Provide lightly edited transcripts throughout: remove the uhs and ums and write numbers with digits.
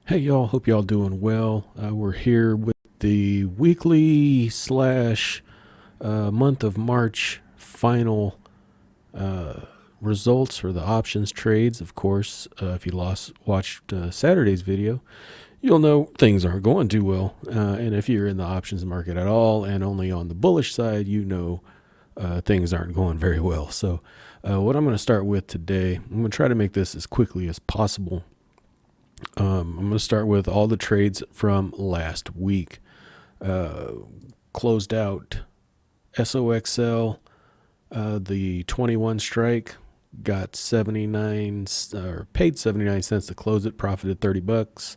Hey y'all, hope y'all doing well. We're here with the weekly slash month of March final uh, results for the options trades. Of course, if you watched Saturday's video, you'll know things aren't going too well. And if you're in the options market at all and only on the bullish side, you know things aren't going very well. So, what I'm going to start with today, I'm going to try to make this as quickly as possible. I'm going to start with all the trades from last week. Closed out SOXL, the 21 strike, got 79 or paid 79 cents to close it, profited 30 bucks.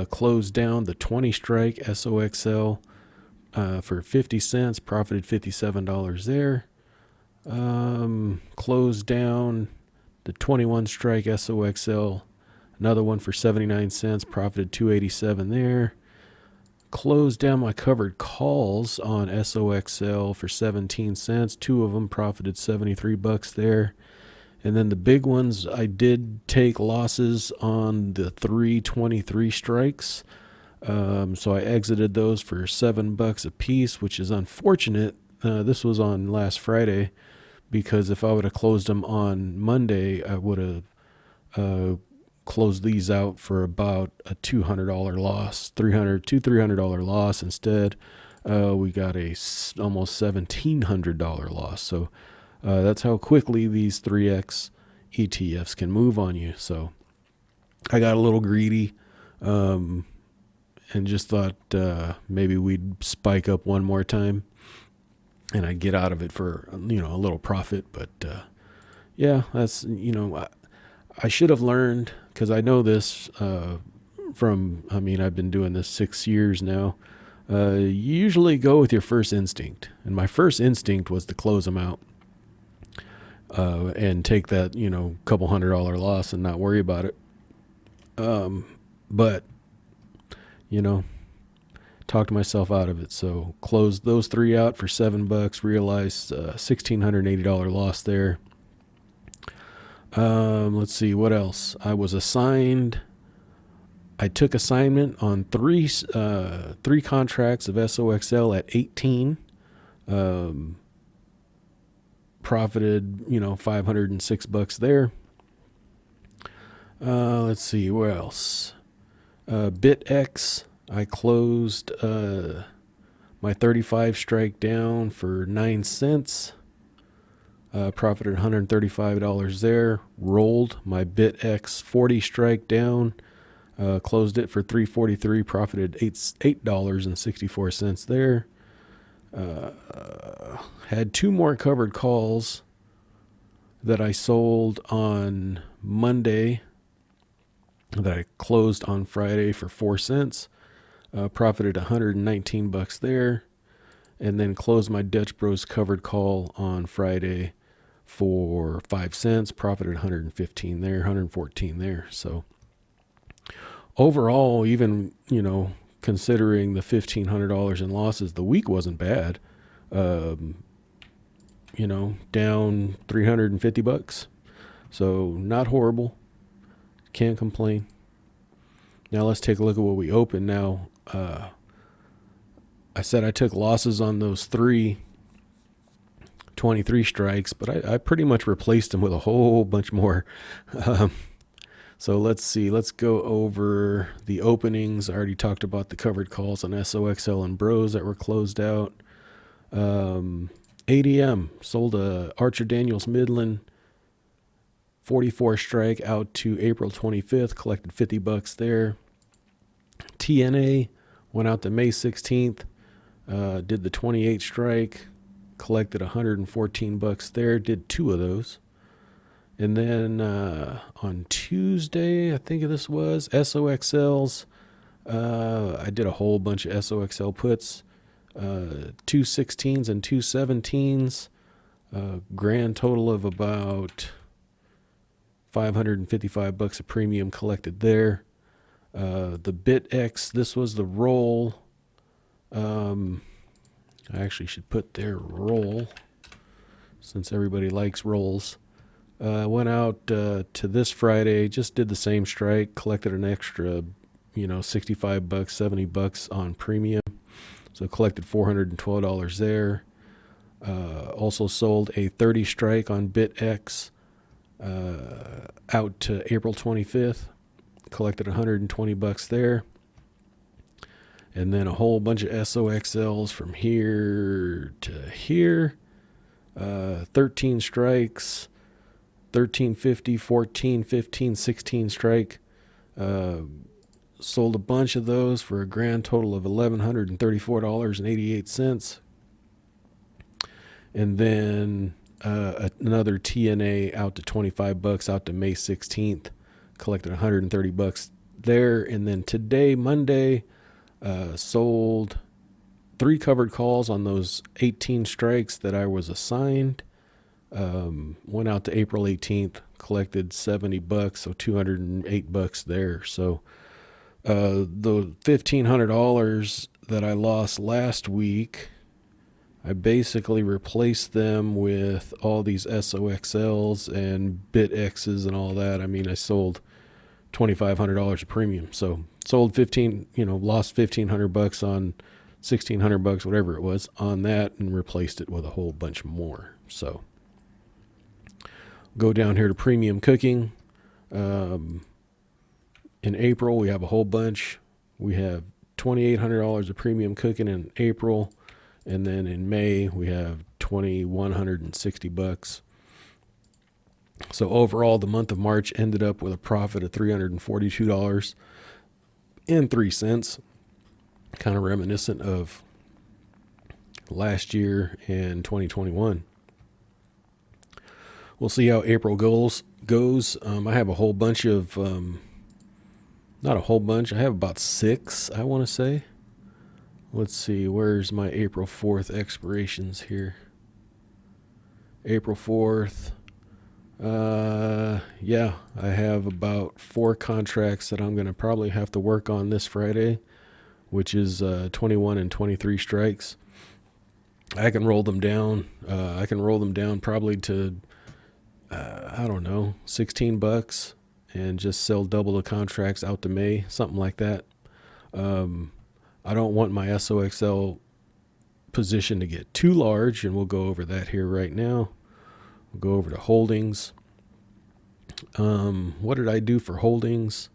Closed down the 20 strike SOXL for 50 cents, profited $57 there. Closed down the 21 strike SOXL, another one for 79 cents, profited 287 there. Closed down my covered calls on SOXL for 17 cents. Two of them profited 73 bucks there. And then the big ones, I did take losses on the 323 strikes. So I exited those for $7 a piece, which is unfortunate. This was on last Friday, because if I would have closed them on Monday, I would have closed these out for about a $200 loss, $300 loss. Instead, we got a almost $1,700 loss. So that's how quickly these 3X ETFs can move on you. So I got a little greedy and just thought maybe we'd spike up one more time and I'd get out of it for, a little profit. But yeah, that's, I should have learned, because I know this I've been doing this 6 years now. You usually go with your first instinct. And my first instinct was to close them out and take that, couple $100 loss and not worry about it. But, talked myself out of it. So closed those three out for $7, realized $1,680 loss there. Let's see what else. I took assignment on three contracts of SOXL at 18. Profited, $506 there. Let's see where else. BitX, I closed my 35 strike down for 9 cents. Profited $135 there. Rolled my BitX 40 strike down. Closed it for $343. Profited $8.64 there. Had two more covered calls that I sold on Monday that I closed on Friday for 4 cents. Profited $119 there. And then closed my Dutch Bros covered call on Friday for 5 cents, profited 115 there, 114 there. So overall, even, considering the $1,500 in losses, the week wasn't bad. Down $350. So not horrible. Can't complain. Now let's take a look at what we opened now. I said I took losses on those 23 strikes, but I pretty much replaced them with a whole bunch more. So let's see. Let's go over the openings. I already talked about the covered calls on SOXL and Bros that were closed out. ADM sold a Archer Daniels Midland 44 strike out to April 25th, collected $50 there. TNA went out to May 16th, did the 28 strike, collected $114 there, did two of those. And then on Tuesday, I think this was, SOXLs, I did a whole bunch of SOXL puts, 216s and 217s, grand total of about $555 a premium collected there. The BitX, this was the roll. I actually should put their roll, since everybody likes rolls. Went out to this Friday, just did the same strike, collected an extra $65, $70 on premium. So collected $412 there. Also sold a 30 strike on BitX out to April 25th. Collected $120 there. And then a whole bunch of SOXLs from here to here. 13 strikes, 1350, 14, 15, 16 strike. Sold a bunch of those for a grand total of $1,134.88. And then another TNA out to $25 out to May 16th. Collected $130 there. And then today, Monday, sold 3 covered calls on those 18 strikes that I was assigned. Went out to April 18th, collected $70, so $208 there. So the $1,500 that I lost last week, I basically replaced them with all these SOXLs and BitXs and all that. I mean, I sold $2,500 of premium. So sold lost $1,500 on $1,600, whatever it was, on that, and replaced it with a whole bunch more. So go down here to premium cooking. In April, we have a whole bunch. We have $2,800 of premium cooking in April. And then in May, we have $2,160. So overall, the month of March ended up with a profit of $342.03. Kind of reminiscent of last year and 2021. We'll see how April goes. I have a whole bunch of, not a whole bunch. I have about 6, I want to say. Let's see, where's my April 4th expirations here? April 4th. Yeah, I have about 4 contracts that I'm going to probably have to work on this Friday, which is 21 and 23 strikes. I can roll them down. I can roll them down probably to, I don't know, $16 and just sell double the contracts out to May, something like that. I don't want my SOXL position to get too large, and we'll go over that here right now. We'll go over to holdings. What did I do for holdings?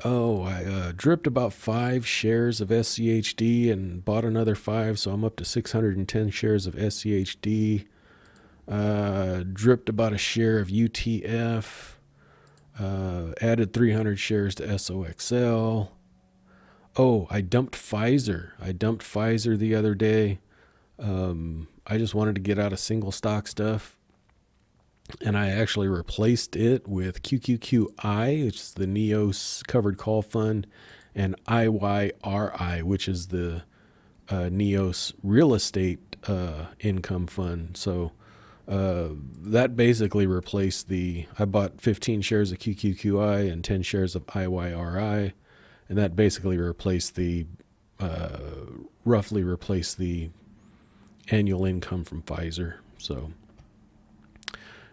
Oh, I dripped about 5 shares of SCHD and bought another 5, so I'm up to 610 shares of SCHD. Dripped about a share of UTF. Added 300 shares to SOXL. Oh, I dumped Pfizer. The other day. I just wanted to get out of single stock stuff. And I actually replaced it with QQQI, which is the NEOS covered call fund, and IYRI, which is the NEOS real estate income fund. So that basically replaced I bought 15 shares of QQQI and 10 shares of IYRI. And that basically roughly replaced the annual income from Pfizer. So,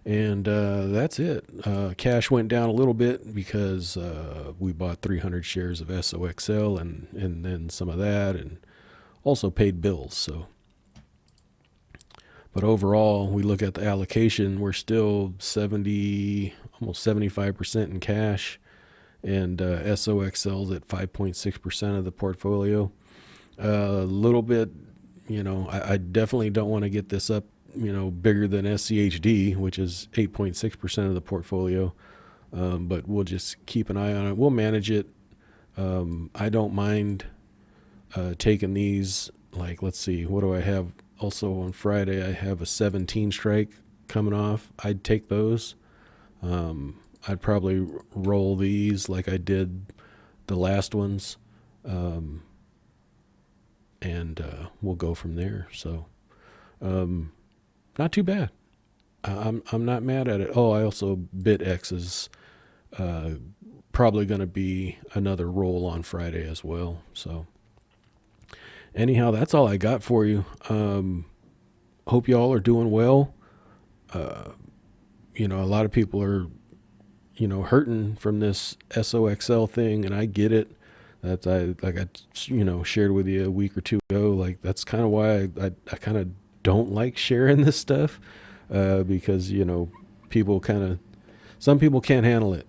and that's it. Cash went down a little bit because we bought 300 shares of SOXL and then some of that, and also paid bills. So, but overall, we look at the allocation, we're still almost 75% in cash. And SOXL's at 5.6% of the portfolio. A little bit, I definitely don't want to get this up, bigger than SCHD, which is 8.6% of the portfolio. But we'll just keep an eye on it. We'll manage it. I don't mind taking these, like, let's see, what do I have? Also on Friday, I have a 17 strike coming off. I'd take those. I'd probably roll these like I did the last ones, and we'll go from there. So, not too bad. I'm not mad at it. Oh, I also BitX is probably going to be another roll on Friday as well. So, anyhow, that's all I got for you. Hope y'all are doing well. A lot of people are hurting from this SOXL thing, and I get it. That's like I shared with you a week or two ago. Like that's kind of why I kind of don't like sharing this stuff, because people some people can't handle it,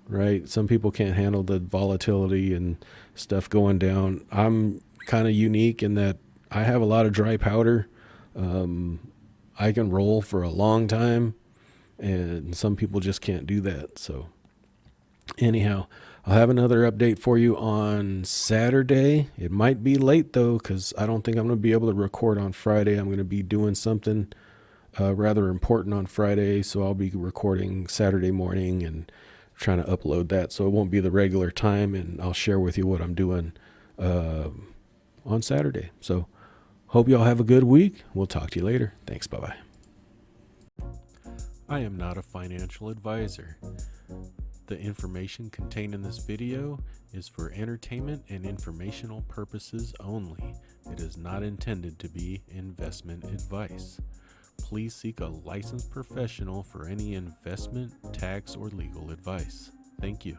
right? Some people can't handle the volatility and stuff going down. I'm kind of unique in that I have a lot of dry powder. I can roll for a long time, and some people just can't do that. So anyhow, I'll have another update for you on Saturday. It might be late though, because I don't think I'm going to be able to record on Friday. I'm going to be doing something rather important on Friday, so I'll be recording Saturday morning and trying to upload that. So it won't be the regular time, and I'll share with you what I'm doing on Saturday. So hope y'all have a good week. We'll talk to you later. Thanks. Bye-bye. I am not a financial advisor. The information contained in this video is for entertainment and informational purposes only. It is not intended to be investment advice. Please seek a licensed professional for any investment, tax, or legal advice. Thank you.